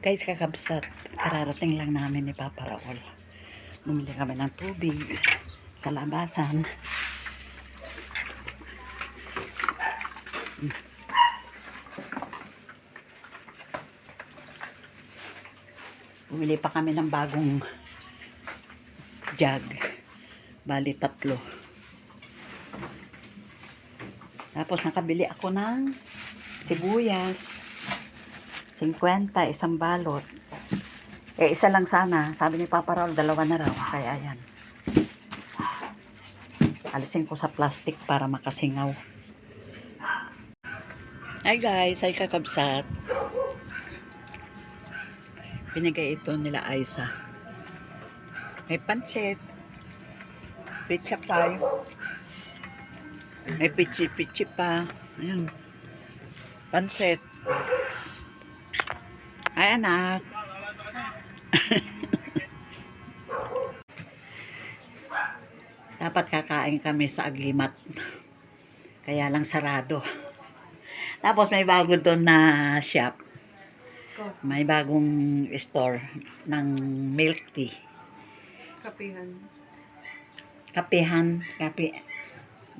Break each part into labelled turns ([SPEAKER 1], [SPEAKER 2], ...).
[SPEAKER 1] Guys, kakabsat, kararating lang namin ni Papa Raul. Bumili kami ng tubig sa labasan. Bumili pa kami ng bagong jug. Bali 3. Tapos nakabili ako ng sibuyas. 50, isang balot. Isa lang sana. Sabi ni Papa Raul, 2 na raw. Kaya yan. Alisin ko sa plastic para makasingaw. Hi guys, hi kakabsat. Binigay ito nila Aiza. May pancit. Pizza pie. May pichi-pichi pa. Ayan. Pancit. Ay anak. Dapat kakain kami sa Aglimat. Kaya lang sarado. Tapos may bago doon na shop. May bagong store ng milk tea.
[SPEAKER 2] Kapihan.
[SPEAKER 1] Kapihan.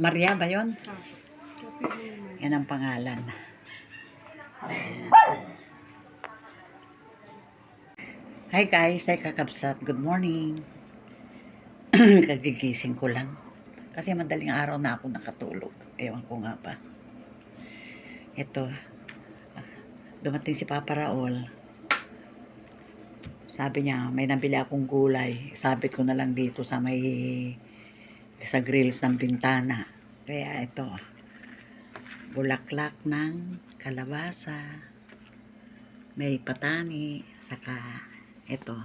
[SPEAKER 1] Maria ba yun?
[SPEAKER 2] Kapihan.
[SPEAKER 1] Yan ang pangalan. Hi guys, hi kakabsat. Good morning. Kagigising ko lang. Kasi madaling araw na ako nakatulog. Ewan ko nga pa. Ito. Dumating si Papa Raul. Sabi niya, may nabili akong gulay. Sabit ko na lang dito sa grills ng bintana. Kaya ito. Bulaklak ng kalabasa. May patani. Saka ito.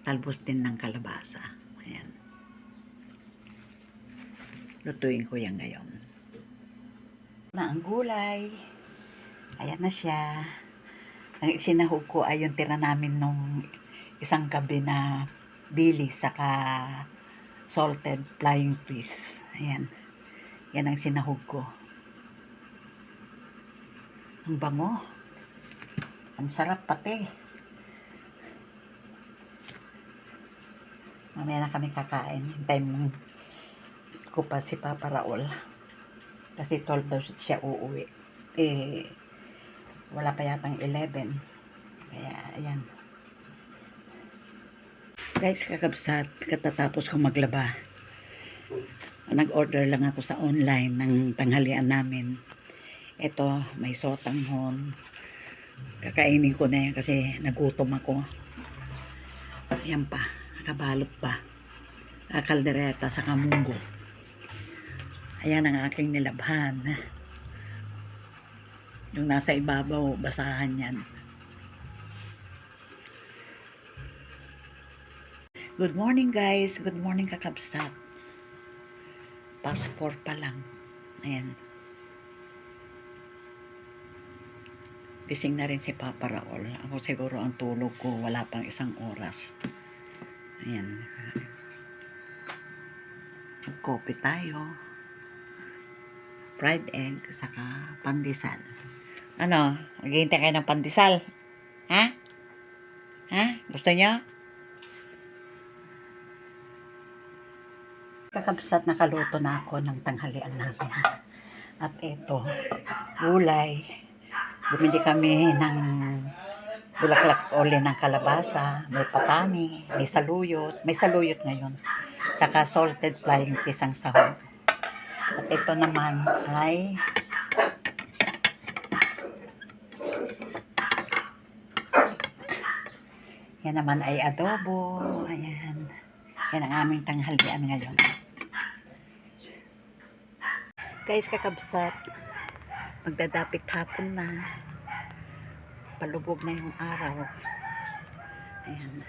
[SPEAKER 1] Talbos din ng kalabasa. Ayan. Lutuin ko yan ngayon. Na ang gulay. Ayan na siya. Ang isinahog ko ay yung tira namin nung isang gabi na bili saka salted flying fish. Ayan. Yan ang sinahog ko. Ang bango. Ang sarap pati. Mamaya na kami kakain. Hintayin ko pa si Papa Raul. Kasi 12 daw siya uuwi. Wala pa yatang 11. Kaya, ayan. Guys, kakabsat, katatapos ko maglaba. Nag-order lang ako sa online ng tanghalian namin. Ito, may sotanghon. Kakainin ko na yan kasi nagutom ako. Ayan pa, nakabalot pa. Kaldereta sa kamunggo. Ayan ang aking nilabhan. Yung nasa ibabaw, basahan yan. Good morning guys. Good morning kakabsat. Passport pa lang. Ayan. Gising na rin si Papa Raul. Ako siguro ang tulog ko, wala pang 1 oras. Ayan. Mag-coffee tayo. Fried egg, saka pandesal. Ano? Maghihintay kayo ng pandesal? Ha? Ha? Gusto nyo? Kakabsat, nakaluto na ako ng tanghalian namin. At ito, gulay. Bumili kami ng bulaklak uli ng kalabasa, may patani, may saluyot. May saluyot ngayon. Saka salted flying fish ang sahog. At ito naman ay yan naman ay adobo. Ayan. Yan ang aming tanghalian ngayon. Guys, kakabsat. Magdadapit hapon na. Palubog na yung araw. Ayan.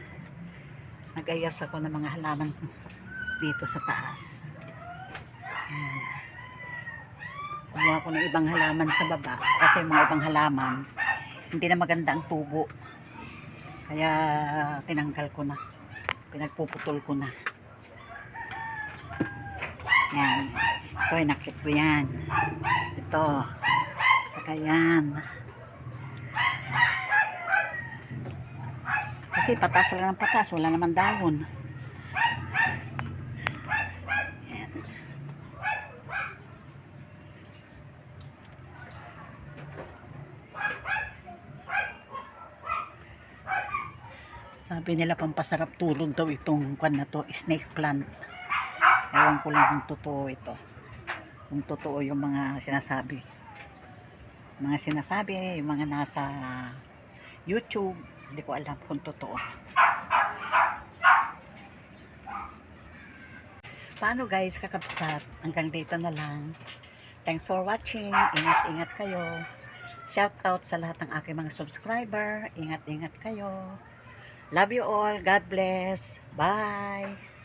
[SPEAKER 1] Nag-ayos ako ng mga halaman dito sa taas. Ayan. Kumuha ko ng ibang halaman sa baba. Kasi mga ibang halaman, hindi na maganda ang tubo. Kaya tinanggal ko na. Pinagpuputol ko na. Yan. Ito ay nakit ko yan. Ito. Saka yan. kasi patas lang ng patas, wala naman dahon. Ayan. Sabi nila pampasarap tulog daw itong kwan na to, snake plant. Ewan ko lang kung totoo ito. Kung totoo yung mga sinasabi. Yung mga nasa YouTube. Hindi ko alam kung totoo. Paano guys, kakabsat? Hanggang dito na lang. Thanks for watching. Ingat-ingat kayo. Shout out sa lahat ng aking mga subscriber. Ingat-ingat kayo. Love you all. God bless. Bye.